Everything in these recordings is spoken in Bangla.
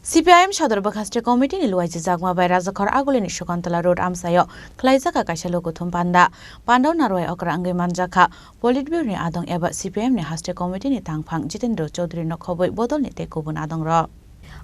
CPIM Sadar Bakastre Committee ni luai jagma bai Rajakhar Agulini Shukantala Road Amsayo Klaijaka kaisa lokuthum panda Pandau narwai okra angai manjaka Politburo ni adong eba CPIM ni Hastre Committee ni tangphang Jitendra Chaudhary no khoboi bodol ni te kubun adong ro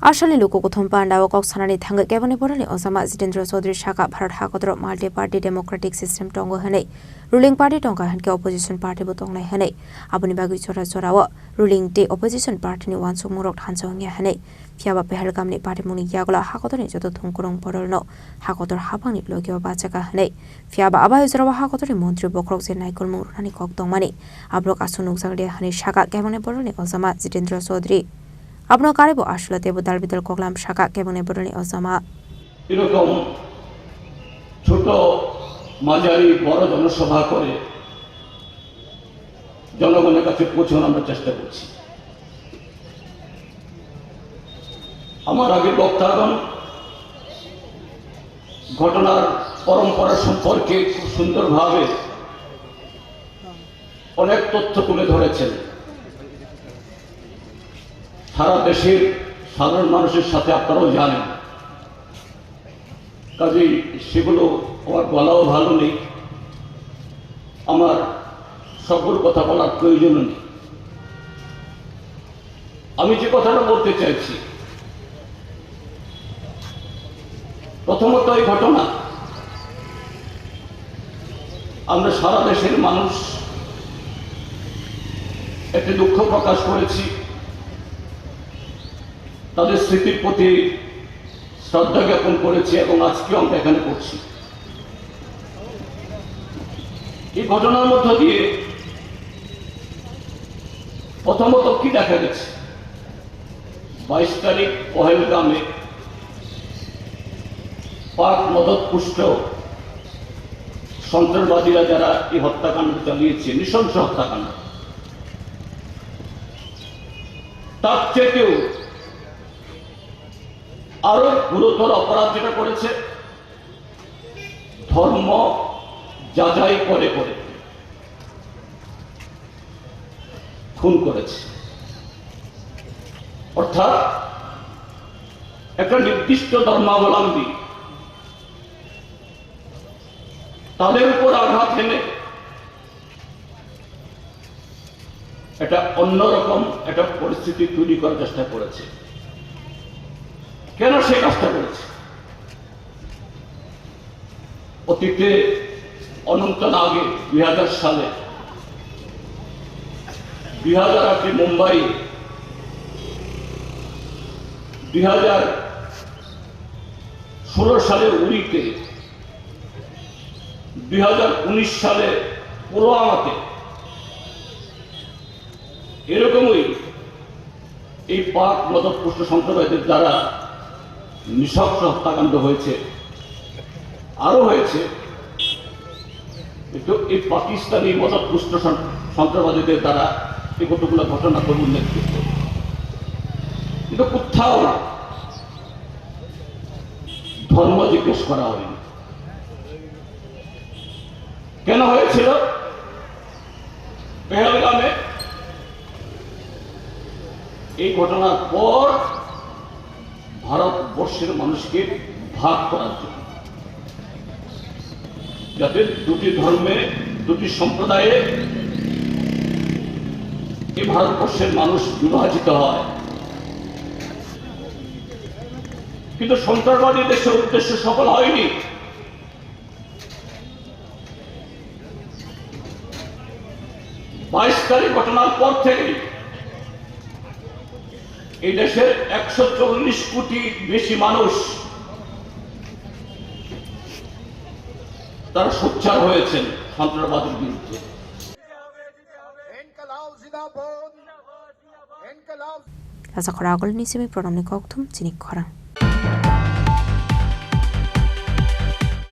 Ashali Lukuthum Panda Kok Sanani Thanga Kebone Borali Osama Jitendra Chaudhary Shaka Bharat Hakodro Multi Party Democratic System Tongo Hane Ruling Party Tonga Hanke Opposition Party Botong Lai Hane Abuni Bagi Chora Chorawa Ruling Day Opposition Party ni Wansuk Murok Hansong Ya Hane Fiaba Pehelgam ni Party Muni Yagla Hakodor ni Joto Thungkurong Borolno Hakodor Habang ni Logyo Bachaka Hane Fiaba Aba Yusrawa Hakodor ni Montri Bokrok Se Naikol Murani Kok Tongmani Abrok Asunuk Zagde Hane Shaka Kebone Borali Osama Jitendra Chaudhary আপনার কারেবো আসলে দেব দাল বিদল কোগলাম শাখা কেবনে বরলি অসমা এরকম ছোট মাঝারি বড় জনসভা করে জনগণের কাছে পৌঁছানোর আমরা চেষ্টা করছি আমার আগে বক্তাগণ ঘটনার পরম্পরা সম্পর্কে খুব সুন্দরভাবে অনেক তথ্য তুলে ধরেছেন সারা দেশের সাধারণ মানুষের সাথে আপনারাও জানেন কাজেই সেগুলো আমার বলাও ভালো নেই আমার সবগুলো কথা বলার প্রয়োজন নেই আমি যে কথাটা বলতে চাইছি প্রথমত এই ঘটনা আমরা সারা দেশের মানুষ একটি দুঃখ প্রকাশ করেছি তাদের স্মৃতির প্রতি শ্রদ্ধা জ্ঞাপন করেছি এবং আজকেও আমরা এখানে করছি এই ঘটনার মধ্য দিয়ে প্রথমত কি দেখা গেছে 22 তারিখ পহেলগামে পাক মদতপুষ্ট সন্ত্রাসবাদীরা যারা এই হত্যাকাণ্ড চালিয়েছে নৃশংস হত্যাকাণ্ড তার চেয়েও আরো গুরুতর অপরাধ যেটা করেছে ধর্ম যাচাই করে করে খুন করেছে অর্থাৎ একটা নির্দিষ্ট ধর্মাবলম্বী তাদের উপর আঘাত হেনে একটা অন্যরকম একটা পরিস্থিতি তৈরি করার চেষ্টা করেছে কেন সে কাজটা করেছে অতীতে অনন্তনাগে 2000 সালে 2008 মুম্বাই 2016 সালে উরিতে 2019 সালে পুলওয়ামাতে এরকমই এই পাক মদতপুষ্ট সম্প্রদায়দের দ্বারা নৃশংস হত্যাকাণ্ড হয়েছে আরো হয়েছে এই পাকিস্তানি মদতপুষ্ট সন্ত্রাসবাদীদের দ্বারা এই কতগুলো ঘটনা করে উল্লেখ করতে কিন্তু কোথাও ধর্ম জিজ্ঞেস করা হয়নি কেন হয়েছিল পেহেলগামে এই ঘটনার পর ভারতবর্ষের মানুষকে ভাগ করার জন্য যাতে দুটি ধর্মে দুটি সম্প্রদায়ে এই ভারতবর্ষের মানুষ বিভাজিত হয় কিন্তু সন্ত্রাসবাদী দেশের উদ্দেশ্য সফল হয়নি 22 তারিখ ঘটনার পর থেকে এই দেশের 140 কোটি বেশি মানুষ তারা সোচ্চার হয়েছেন সন্ত্রাসবাদের বিরুদ্ধে Rajakhar Agulini Simi Pronamni Kokthum Chinik Khora